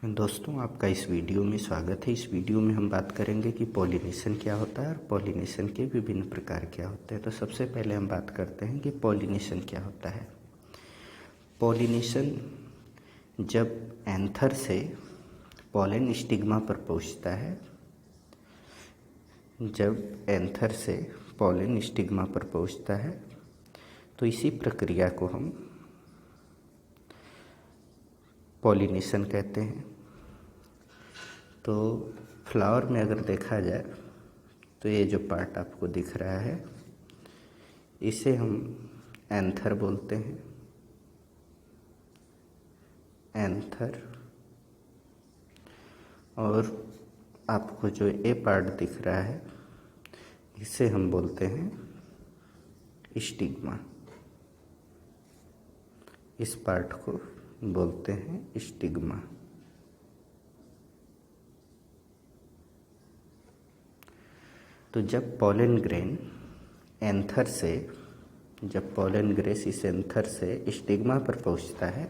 दोस्तों, आपका इस वीडियो में स्वागत है। इस वीडियो में हम बात करेंगे कि पॉलिनेशन क्या होता है और पॉलिनेशन के विभिन्न प्रकार क्या होते हैं। तो सबसे पहले हम बात करते हैं कि पॉलिनेशन क्या होता है। पॉलिनेशन जब एंथर से पॉलन स्टिग्मा पर पहुंचता है, जब एंथर से पॉलन स्टिग्मा पर पहुंचता है तो इसी प्रक्रिया को हम पॉलिनेशन कहते हैं। तो फ्लावर में अगर देखा जाए तो ये जो पार्ट आपको दिख रहा है इसे हम एंथर बोलते हैं। एंथर। और आपको जो ए पार्ट दिख रहा है इसे हम बोलते हैं स्टिग्मा। इस पार्ट को बोलते हैं स्टिग्मा। तो जब पॉलन ग्रेन एंथर से जब पॉलन ग्रेस इस एंथर से स्टिग्मा पर पहुंचता है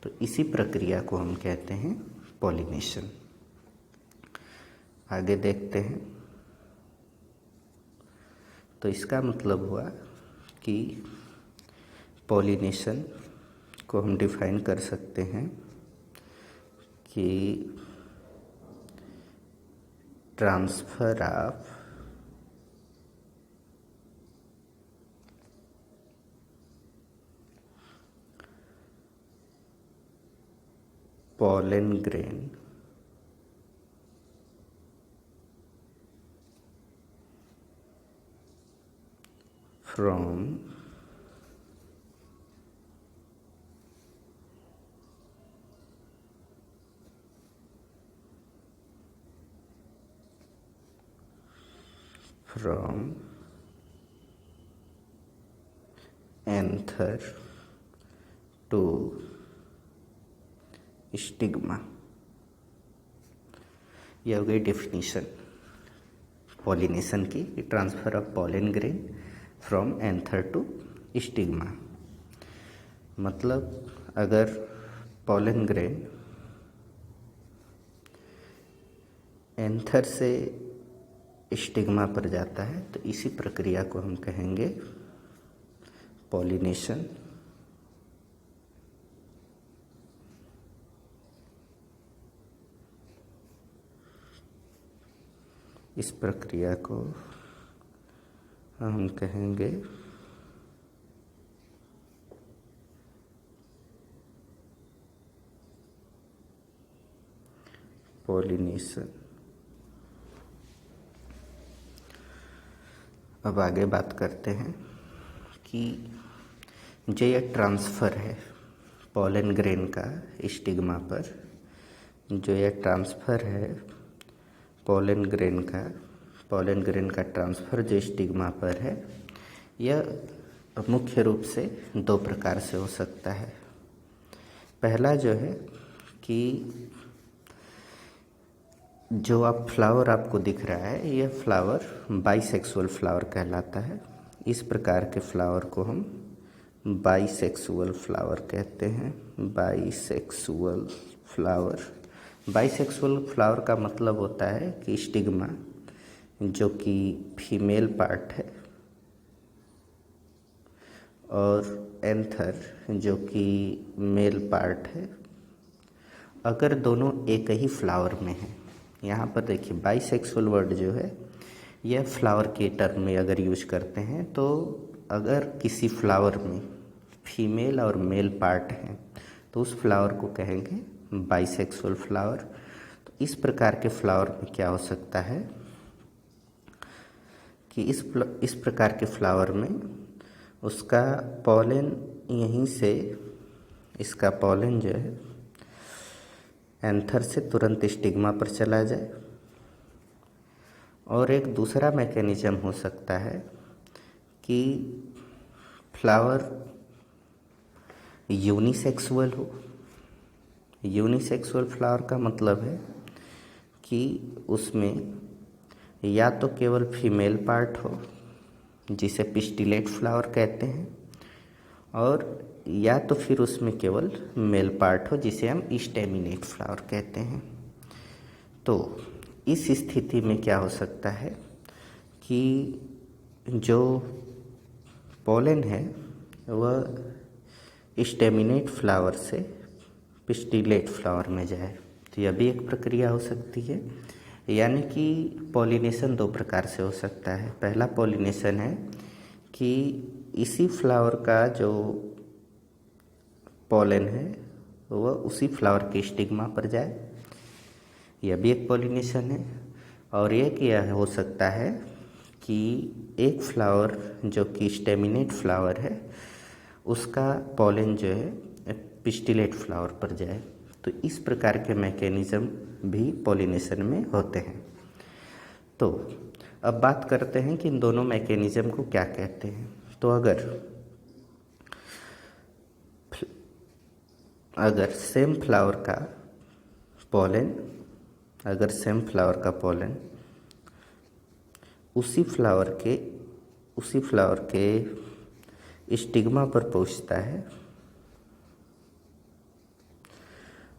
तो इसी प्रक्रिया को हम कहते हैं पॉलिनेशन। आगे देखते हैं। तो इसका मतलब हुआ कि पॉलिनेशन को हम डिफाइन कर सकते हैं कि transfer of pollen grain from anther to stigma. यह हो गई डेफिनेशन पॉलिनेशन की, transfer of pollen grain from anther to stigma. मतलब अगर पॉलन ग्रेन एंथर से स्टिग्मा पर जाता है तो इसी प्रक्रिया को हम कहेंगे पॉलिनेशन। इस प्रक्रिया को हम कहेंगे पॉलिनेशन। अब आगे बात करते हैं कि जो यह ट्रांसफ़र है पॉलन ग्रेन का स्टिग्मा पर, जो यह ट्रांसफ़र है पॉलन ग्रेन का ट्रांसफ़र जो स्टिग्मा पर है, यह मुख्य रूप से दो प्रकार से हो सकता है। पहला जो है कि जो आप फ्लावर आपको दिख रहा है यह फ्लावर बाइसेक्सुअल फ्लावर कहलाता है। इस प्रकार के फ्लावर को हम बाइसेक्सुअल फ्लावर कहते हैं। Bisexual flower. बाइसेक्सुअल फ्लावर का मतलब होता है कि स्टिग्मा जो कि फीमेल पार्ट है और एंथर जो कि मेल पार्ट है, अगर दोनों एक ही फ्लावर में हैं। यहाँ पर देखिए बाइसेक्सुअल वर्ड जो है यह फ्लावर के टर्म में अगर यूज करते हैं तो अगर किसी फ्लावर में फीमेल और मेल पार्ट हैं तो उस फ्लावर को कहेंगे बाइसेक्सुअल फ्लावर। तो इस प्रकार के फ्लावर में क्या हो सकता है कि इस प्रकार के फ्लावर में उसका पॉलन यहीं से, इसका पॉलन जो है एंथर से तुरंत स्टिग्मा पर चला जाए। और एक दूसरा मैकेनिज्म हो सकता है कि फ्लावर यूनिसेक्सुअल हो। यूनिसेक्सुअल फ्लावर का मतलब है कि उसमें या तो केवल फीमेल पार्ट हो जिसे पिस्टिलेट फ्लावर कहते हैं, और या तो फिर उसमें केवल मेल पार्ट हो जिसे हम स्टेमिनेट फ्लावर कहते हैं। तो इस स्थिति में क्या हो सकता है कि जो पोलन है वह स्टेमिनेट फ्लावर से पिस्टिलेट फ्लावर में जाए। तो यह भी एक प्रक्रिया हो सकती है। यानी कि पॉलिनेशन दो प्रकार से हो सकता है। पहला पॉलिनेशन है कि इसी फ्लावर का जो पोलन है वह उसी फ्लावर के स्टिग्मा पर जाए, यह भी एक पॉलिनेशन है। और एक यह हो सकता है कि एक फ्लावर जो कि स्टेमिनेट फ्लावर है उसका पोलन जो है पिस्टिलेट फ्लावर पर जाए। तो इस प्रकार के मैकेनिज़्म भी पॉलिनेशन में होते हैं। तो अब बात करते हैं कि इन दोनों मैकेनिज़्म को क्या कहते हैं। तो अगर सेम फ्लावर का पोलन उसी फ्लावर के स्टिग्मा पर पहुंचता है,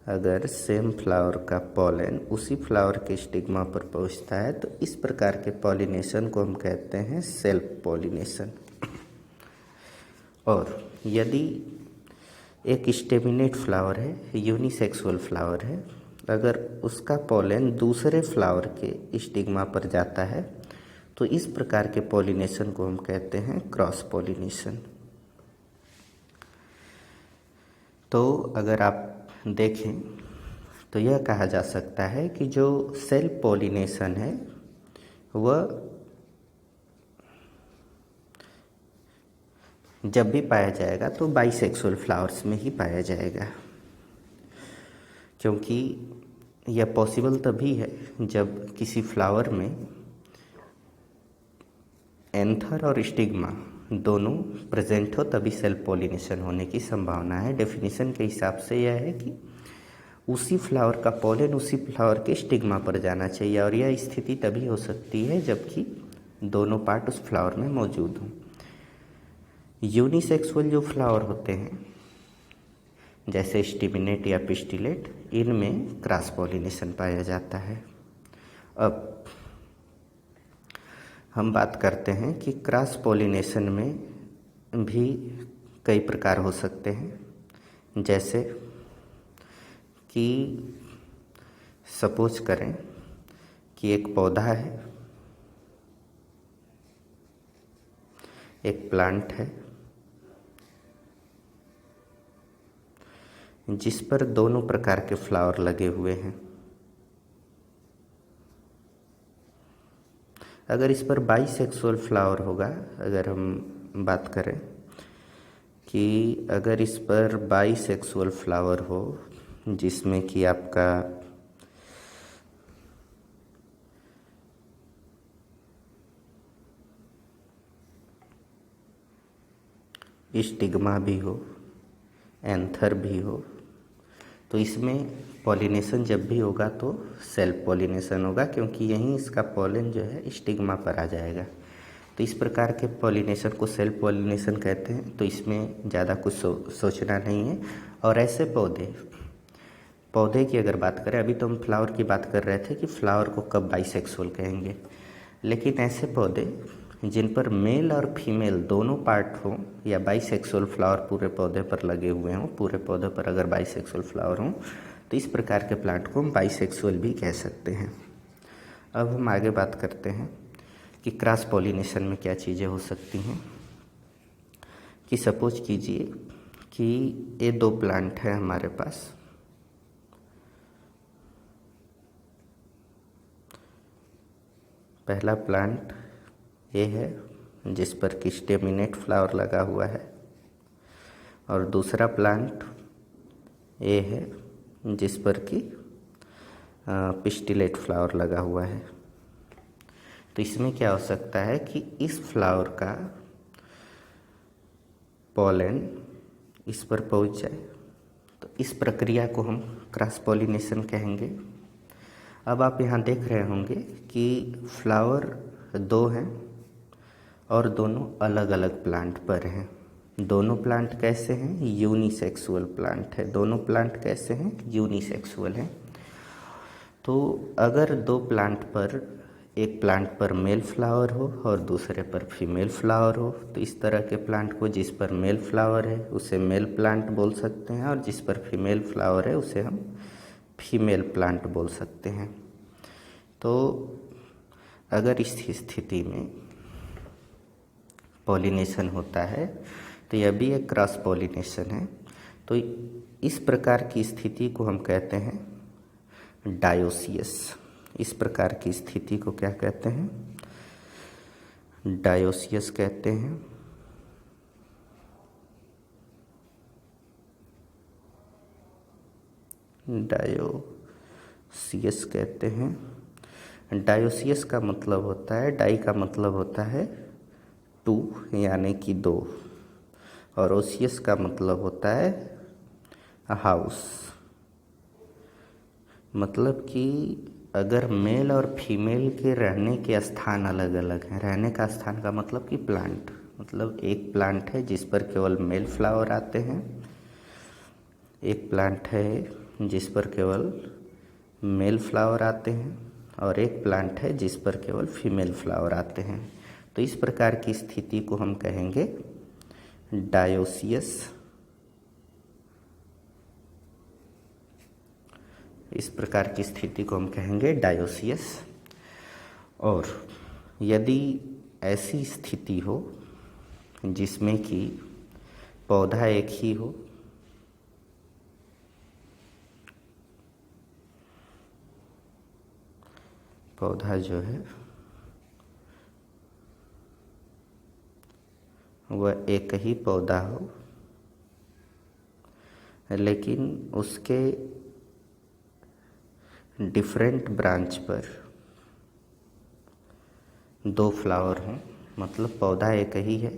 अगर सेम फ्लावर का पोलन उसी फ्लावर के स्टिग्मा पर पहुंचता है तो इस प्रकार के पॉलिनेशन को हम कहते हैं सेल्फ पॉलिनेशन। और यदि एक स्टेमिनेट फ्लावर है, यूनिसेक्सुअल फ्लावर है, अगर उसका पोलन दूसरे फ्लावर के स्टिग्मा पर जाता है तो इस प्रकार के पॉलिनेशन को हम कहते हैं क्रॉस पॉलिनेशन। तो अगर आप देखें तो यह कहा जा सकता है कि जो सेल्फ पॉलिनेशन है वह जब भी पाया जाएगा तो बाइसेक्सुअल फ्लावर्स में ही पाया जाएगा, क्योंकि यह पॉसिबल तभी है जब किसी फ्लावर में एंथर और स्टिग्मा दोनों प्रेजेंट हो, तभी सेल्फ पॉलिनेशन होने की संभावना है। डेफिनेशन के हिसाब से यह है कि उसी फ्लावर का पोलन उसी फ्लावर के स्टिग्मा पर जाना चाहिए, और यह स्थिति तभी हो सकती है जबकि दोनों पार्ट उस फ्लावर में मौजूद हों। यूनिसेक्सुअल जो फ्लावर होते हैं जैसे स्टिमिनेट या पिस्टिलेट, इनमें क्रॉस पॉलिनेशन पाया जाता है। अब हम बात करते हैं कि क्रॉस पॉलिनेशन में भी कई प्रकार हो सकते हैं। जैसे कि सपोज करें कि एक पौधा है, एक प्लांट है जिस पर दोनों प्रकार के फ्लावर लगे हुए हैं। अगर इस पर बाइसेक्सुअल फ्लावर होगा, अगर हम बात करें कि अगर इस पर बाइसेक्सुअल फ्लावर हो जिसमें कि आपका स्टिग्मा भी हो, एंथर भी हो, तो इसमें पॉलिनेशन जब भी होगा तो सेल्फ पॉलिनेशन होगा, क्योंकि यहीं इसका पोलन जो है स्टिग्मा पर आ जाएगा। तो इस प्रकार के पॉलिनेशन को सेल्फ पॉलिनेशन कहते हैं। तो इसमें ज़्यादा कुछ सोचना नहीं है। और ऐसे पौधे की अगर बात करें, अभी तो हम फ्लावर की बात कर रहे थे कि फ्लावर को कब बाइसेक्सुअल कहेंगे, लेकिन ऐसे पौधे जिन पर मेल और फीमेल दोनों पार्ट हों या बाइसेक्सुअल फ्लावर पूरे पौधे पर लगे हुए हों, पूरे पौधे पर अगर बाइसेक्सुअल फ्लावर हों तो इस प्रकार के प्लांट को हम बाइसेक्सुअल भी कह सकते हैं। अब हम आगे बात करते हैं कि क्रॉस पॉलिनेशन में क्या चीज़ें हो सकती हैं। कि सपोज कीजिए कि ये दो प्लांट है हमारे पास, पहला प्लांट ये है जिस पर कि स्टेमिनेट फ्लावर लगा हुआ है, और दूसरा प्लांट ये है जिस पर कि पिस्टिलेट फ्लावर लगा हुआ है। तो इसमें क्या हो सकता है कि इस फ्लावर का पोलन इस पर पहुंच जाए, तो इस प्रक्रिया को हम क्रॉस पॉलिनेशन कहेंगे। अब आप यहाँ देख रहे होंगे कि फ्लावर दो हैं और दोनों अलग अलग प्लांट पर हैं। दोनों प्लांट कैसे हैं? यूनिसेक्सुअल प्लांट है। दोनों प्लांट कैसे हैं? यूनिसेक्सुअल हैं। तो अगर दो प्लांट पर, एक प्लांट पर मेल फ्लावर हो और दूसरे पर फीमेल फ्लावर हो, तो इस तरह के प्लांट को जिस पर मेल फ्लावर है उसे मेल प्लांट बोल सकते हैं, और जिस पर फीमेल फ्लावर है उसे हम फीमेल प्लांट बोल सकते हैं। तो अगर इस स्थिति में पॉलिनेशन होता है तो यह भी एक क्रॉस पॉलिनेशन है। तो इस प्रकार की स्थिति को हम कहते हैं डायोसियस। इस प्रकार की स्थिति को क्या कहते हैं? डायोसियस कहते हैं। डायोसियस कहते हैं। डायोसियस का मतलब होता है, डाई का मतलब होता है टू यानी कि दो, और ओसियस का मतलब होता है हाउस। मतलब कि अगर मेल और फीमेल के रहने के स्थान अलग अलग हैं, रहने का स्थान का मतलब कि प्लांट, मतलब एक प्लांट है जिस पर केवल मेल फ्लावर आते हैं, एक प्लांट है जिस पर केवल मेल फ्लावर आते हैं, और एक प्लांट है जिस पर केवल फीमेल फ्लावर आते हैं। तो इस प्रकार की स्थिति को हम कहेंगे डायोसियस। इस प्रकार की स्थिति को हम कहेंगे डायोसियस। और यदि ऐसी स्थिति हो जिसमें कि पौधा एक ही हो, पौधा जो है वह एक ही पौधा हो, लेकिन उसके डिफरेंट ब्रांच पर दो फ्लावर हों, मतलब पौधा एक ही है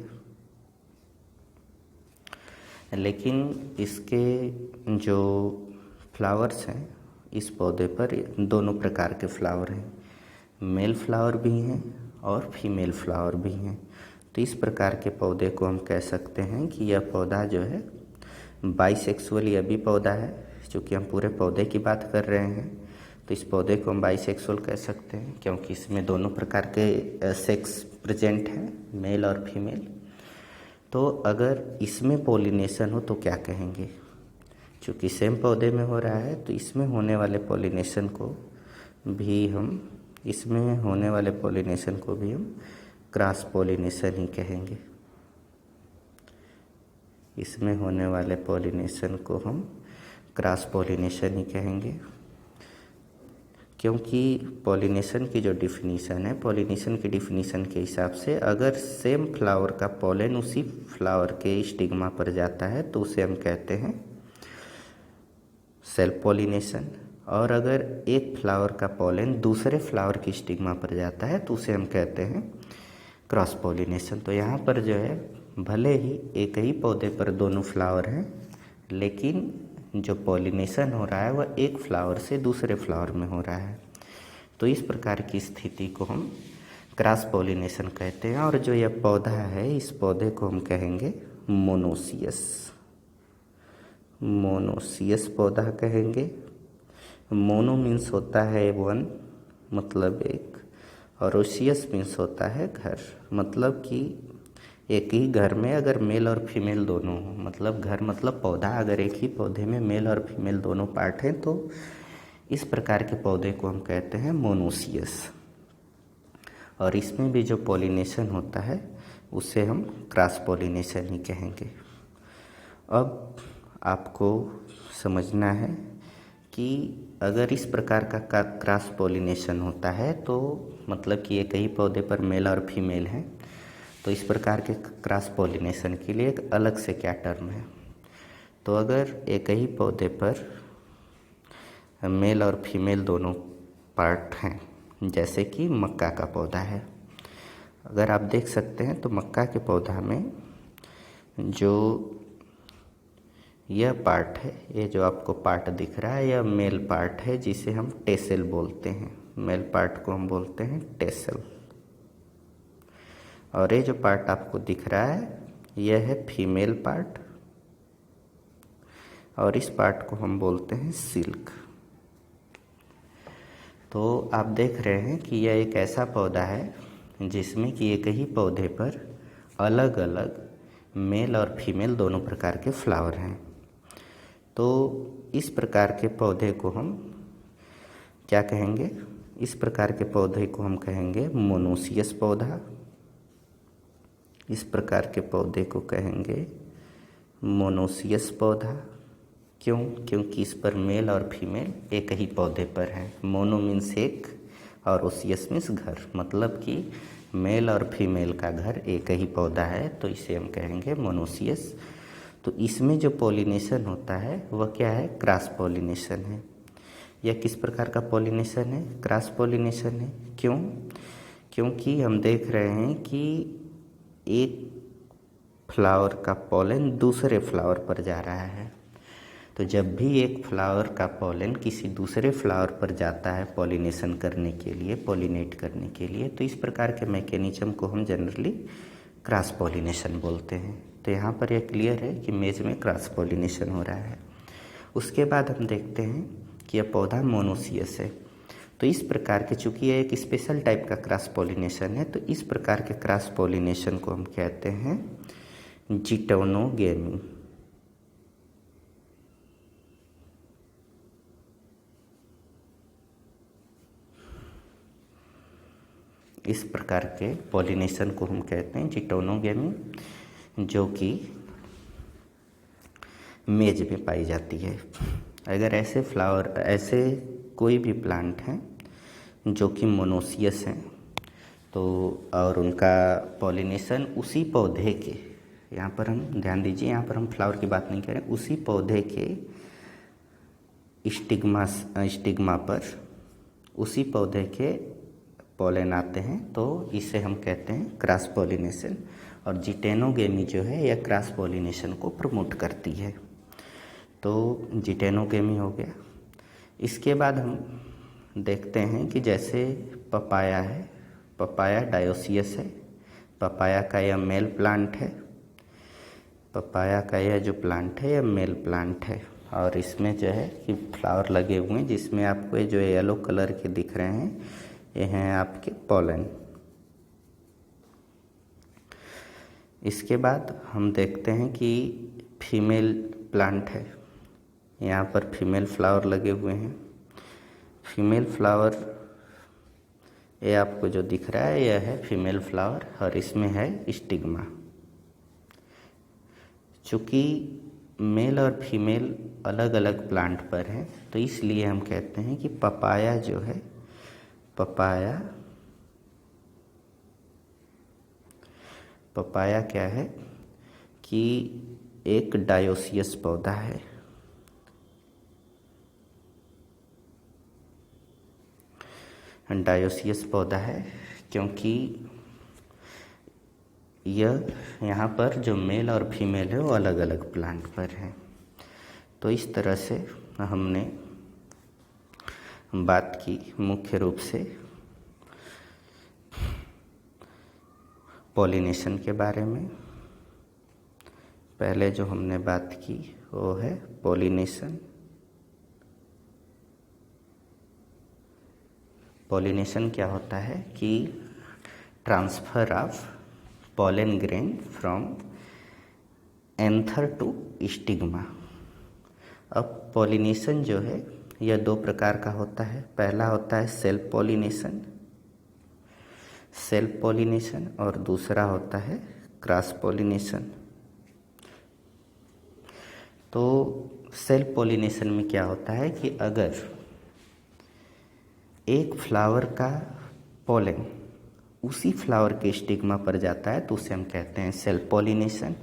लेकिन इसके जो फ्लावर्स हैं इस पौधे पर दोनों प्रकार के फ्लावर हैं, मेल फ्लावर भी हैं और फीमेल फ्लावर भी हैं। तो इस प्रकार के पौधे को हम कह सकते हैं कि यह पौधा जो है बाइसेक्सुअल। यह भी पौधा है, चूँकि हम पूरे पौधे की बात कर रहे हैं तो इस पौधे को हम बाइसेक्सुअल कह सकते हैं, क्योंकि इसमें दोनों प्रकार के सेक्स प्रेजेंट हैं, मेल और फीमेल। तो अगर इसमें पॉलिनेशन हो तो क्या कहेंगे? चूँकि सेम पौधे में हो रहा है तो इसमें होने वाले पॉलिनेशन को भी हम क्रॉस पॉलिनेशन ही कहेंगे। इसमें होने वाले पॉलिनेशन को हम क्रॉस पॉलिनेशन ही कहेंगे, क्योंकि पॉलिनेशन की जो डिफिनीशन है, पॉलिनेशन की डिफिनीशन के हिसाब से अगर सेम फ्लावर का पॉलन उसी फ्लावर के स्टिग्मा पर जाता है तो उसे हम कहते हैं सेल्फ पॉलिनेशन, और अगर एक फ्लावर का पॉलन दूसरे फ्लावर की स्टिग्मा पर जाता है तो उसे हम कहते हैं क्रॉस पॉलिनेशन। तो यहाँ पर जो है भले ही एक ही पौधे पर दोनों फ्लावर हैं, लेकिन जो पॉलिनेशन हो रहा है वह एक फ्लावर से दूसरे फ्लावर में हो रहा है। तो इस प्रकार की स्थिति को हम क्रॉस पॉलिनेशन कहते हैं। और जो यह पौधा है, इस पौधे को हम कहेंगे मोनोसियस। मोनोसियस पौधा कहेंगे। मोनो मीन्स होता है वन, मतलब एक, और ओसियस मीन्स होता है घर, मतलब कि एक ही घर में अगर मेल और फीमेल दोनों हो, मतलब घर मतलब पौधा, अगर एक ही पौधे में मेल और फीमेल दोनों पार्ट हैं तो इस प्रकार के पौधे को हम कहते हैं मोनोसियस। और इसमें भी जो पॉलिनेशन होता है उसे हम क्रॉस पॉलिनेशन ही कहेंगे। अब आपको समझना है कि अगर इस प्रकार का क्रॉस पॉलिनेशन होता है तो मतलब कि एक ही पौधे पर मेल और फीमेल हैं, तो इस प्रकार के क्रॉस पॉलिनेशन के लिए एक अलग से क्या टर्म है? तो अगर एक ही पौधे पर मेल और फीमेल दोनों पार्ट हैं, जैसे कि मक्का का पौधा है, अगर आप देख सकते हैं तो मक्का के पौधा में जो यह पार्ट है, ये जो आपको पार्ट दिख रहा है, यह मेल पार्ट है जिसे हम टेसल बोलते हैं। मेल पार्ट को हम बोलते हैं टेसल। और ये जो पार्ट आपको दिख रहा है यह है फीमेल पार्ट और इस पार्ट को हम बोलते हैं सिल्क। तो आप देख रहे हैं कि यह एक ऐसा पौधा है जिसमें कि एक ही पौधे पर अलग अलग मेल और फीमेल दोनों प्रकार के फ्लावर हैं। तो इस प्रकार के पौधे को हम क्या कहेंगे? इस प्रकार के पौधे को हम कहेंगे मोनोसियस पौधा। इस प्रकार के पौधे को कहेंगे मोनोसियस पौधा। क्यों? क्योंकि इस पर मेल और फीमेल एक ही पौधे पर है। मोनो मीन्स एक और ओसियस मीन्स घर, मतलब कि मेल और फीमेल का घर एक ही पौधा है, तो इसे हम कहेंगे मोनोसियस। तो इसमें जो पॉलिनेशन होता है वह क्या है? क्रॉस पॉलिनेशन है। यह किस प्रकार का पॉलिनेशन है? क्रॉस पॉलिनेशन है। क्यों? क्योंकि हम देख रहे हैं कि एक फ्लावर का पॉलन दूसरे फ्लावर पर जा रहा है। तो जब भी एक फ्लावर का पॉलन किसी दूसरे फ्लावर पर जाता है पॉलिनेशन करने के लिए, पॉलिनेट करने के लिए, तो इस प्रकार के मैकेनिज्म को हम जनरली क्रॉस पॉलिनेशन बोलते हैं। तो यहाँ पर यह क्लियर है कि मेज में क्रॉस पॉलिनेशन हो रहा है। उसके बाद हम देखते हैं कि यह पौधा मोनोसियस है। तो इस प्रकार के, चूँकि यह एक स्पेशल टाइप का क्रॉस पॉलिनेशन है, तो इस प्रकार के क्रॉस पॉलिनेशन को हम कहते हैं जिटोनोगेमी। इस प्रकार के पॉलिनेशन को हम कहते हैं जिटोनोगेमी, जो कि मेज में पाई जाती है। अगर ऐसे फ्लावर, ऐसे कोई भी प्लांट हैं जो कि मोनोसियस हैं, तो और उनका पॉलिनेशन उसी पौधे के, यहाँ पर हम ध्यान दीजिए, यहाँ पर हम फ्लावर की बात नहीं कर रहे, उसी पौधे के स्टिग्मा पर उसी पौधे के पॉलन आते हैं, तो इसे हम कहते हैं क्रॉस पॉलिनेशन। और जिटेनोगेमी जो है यह क्रॉस पॉलिनेशन को प्रमोट करती है। तो जिटेनोगेमी हो गया। इसके बाद हम देखते हैं कि जैसे पपाया है, पपाया डायोसियस है। पपाया का यह मेल प्लांट है। पपाया का यह जो प्लांट है यह मेल प्लांट है और इसमें जो है कि फ्लावर लगे हुए हैं, जिसमें आपको जो येलो कलर के दिख रहे हैं ये हैं आपके पॉलन। इसके बाद हम देखते हैं कि फीमेल प्लांट है। यहाँ पर फीमेल फ्लावर लगे हुए हैं। फीमेल फ्लावर, ये आपको जो दिख रहा है यह है फीमेल फ्लावर और इसमें है स्टिग्मा। चूँकि मेल और फीमेल अलग अलग प्लांट पर हैं, तो इसलिए हम कहते हैं कि पपाया जो है, पपाया क्या है कि एक डायोसियस पौधा है। डायोसियस पौधा है क्योंकि यह यहाँ पर जो मेल और फीमेल है वो अलग अलग प्लांट पर है। तो इस तरह से हमने बात की मुख्य रूप से पॉलिनेशन के बारे में। पहले जो हमने बात की वो है पॉलिनेशन। पॉलिनेशन क्या होता है कि transfer of pollen grain from anther to stigma. अब पॉलिनेशन जो है यह दो प्रकार का होता है। पहला होता है सेल्फ पॉलिनेशन और दूसरा होता है क्रॉस पॉलिनेशन। तो सेल्फ पॉलिनेशन में क्या होता है कि अगर एक फ्लावर का पॉलन उसी फ्लावर के स्टिग्मा पर जाता है तो उसे हम कहते हैं सेल्फ पॉलिनेशन।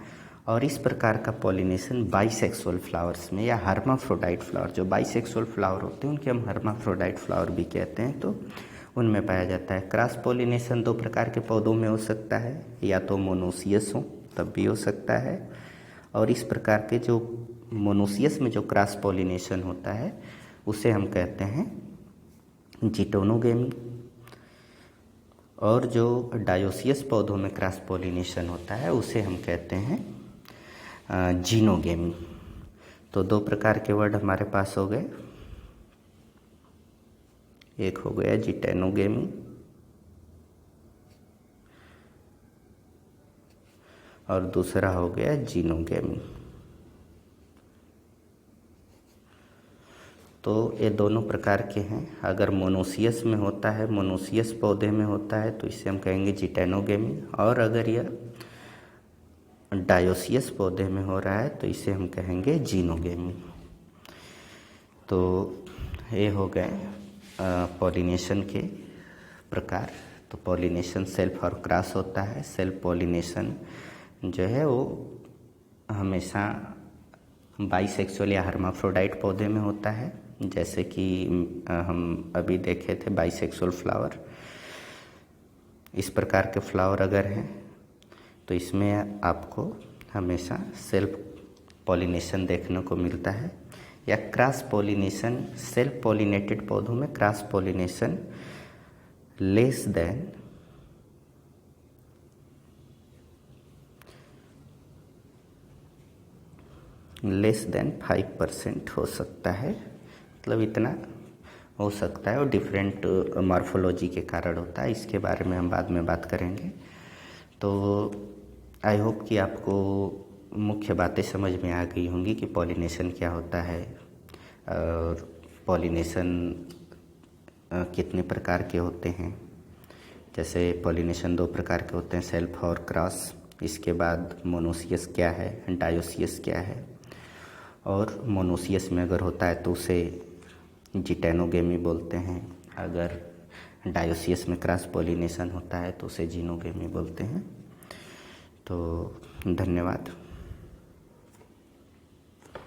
और इस प्रकार का पॉलिनेशन बाइसेक्सुअल फ्लावर्स में या हर्माफ्रोडाइट फ्लावर, जो बाइसेक्सुअल फ्लावर होते हैं उनके हम हर्माफ्रोडाइट फ्लावर भी कहते हैं, तो उनमें पाया जाता है। क्रॉस पॉलिनेशन दो प्रकार के पौधों में हो सकता है, या तो मोनोसियस हो तब भी हो सकता है, और इस प्रकार के जो मोनोसियस में जो क्रॉस पॉलिनेशन होता है उसे हम कहते हैं जिटोनोगेमी। और जो डायोसियस पौधों में क्रॉस पॉलिनेशन होता है उसे हम कहते हैं जीनोगेमी। तो दो प्रकार के वर्ड हमारे पास हो गए, एक हो गया जिटेनोगेमी और दूसरा हो गया जीनोगेमी। तो ये दोनों प्रकार के हैं। अगर मोनोसियस में होता है, मोनोसियस पौधे में होता है तो इसे हम कहेंगे जिटेनोगेमी, और अगर यह डायोसियस पौधे में हो रहा है तो इसे हम कहेंगे जीनोगेमी। तो ये हो गए पॉलिनेशन के प्रकार। तो पॉलिनेशन सेल्फ और क्रॉस होता है। सेल्फ पॉलिनेशन जो है वो हमेशा बाइसेक्सुअल या हर्माफ्रोडाइट पौधे में होता है, जैसे कि हम अभी देखे थे बाइसेक्सुअल फ्लावर। इस प्रकार के फ्लावर अगर हैं तो इसमें आपको हमेशा सेल्फ पॉलिनेशन देखने को मिलता है। या क्रॉस पॉलिनेशन, सेल्फ पॉलिनेटेड पौधों में क्रॉस पॉलिनेशन लेस देन 5% हो सकता है, मतलब इतना हो सकता है, और डिफरेंट मॉर्फोलॉजी के कारण होता है। इसके बारे में हम बाद में बात करेंगे। तो आई होप कि आपको मुख्य बातें समझ में आ गई होंगी कि पॉलिनेशन क्या होता है और पॉलिनेशन कितने प्रकार के होते हैं। जैसे पॉलिनेशन दो प्रकार के होते हैं, सेल्फ और क्रॉस। इसके बाद मोनोसियस क्या है, डायोसियस क्या है, और मोनोसियस में अगर होता है तो उसे जिटेनोगेमी बोलते हैं। अगर डायोसियस में क्रॉस पॉलिनेशन होता है तो उसे जीनोगेमी बोलते हैं। तो धन्यवाद।